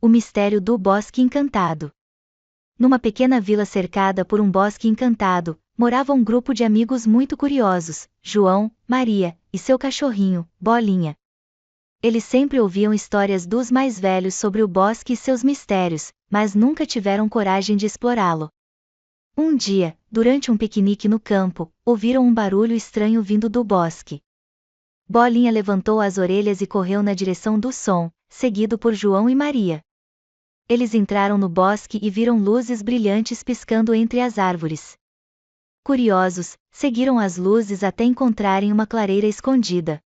O mistério do Bosque Encantado. Numa pequena vila cercada por um bosque encantado, morava um grupo de amigos muito curiosos, João, Maria, e seu cachorrinho, Bolinha. Eles sempre ouviam histórias dos mais velhos sobre o bosque e seus mistérios, mas nunca tiveram coragem de explorá-lo. Um dia, durante um piquenique no campo, ouviram um barulho estranho vindo do bosque. Bolinha levantou as orelhas e correu na direção do som, seguido por João e Maria. Eles entraram no bosque e viram luzes brilhantes piscando entre as árvores. Curiosos, seguiram as luzes até encontrarem uma clareira escondida.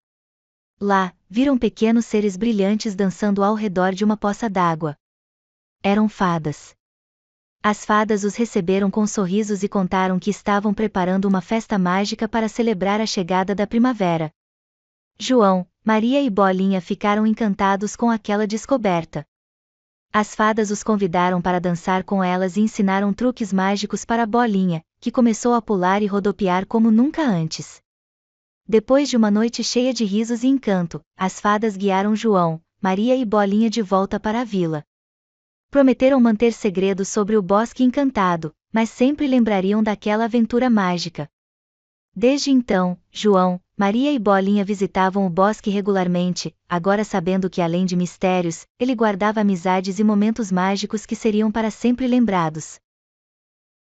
Lá, viram pequenos seres brilhantes dançando ao redor de uma poça d'água. Eram fadas. As fadas os receberam com sorrisos e contaram que estavam preparando uma festa mágica para celebrar a chegada da primavera. João, Maria e Bolinha ficaram encantados com aquela descoberta. As fadas os convidaram para dançar com elas e ensinaram truques mágicos para Bolinha, que começou a pular e rodopiar como nunca antes. Depois de uma noite cheia de risos e encanto, as fadas guiaram João, Maria e Bolinha de volta para a vila. Prometeram manter segredo sobre o Bosque Encantado, mas sempre lembrariam daquela aventura mágica. Desde então, João, Maria e Bolinha visitavam o bosque regularmente, agora sabendo que além de mistérios, ele guardava amizades e momentos mágicos que seriam para sempre lembrados.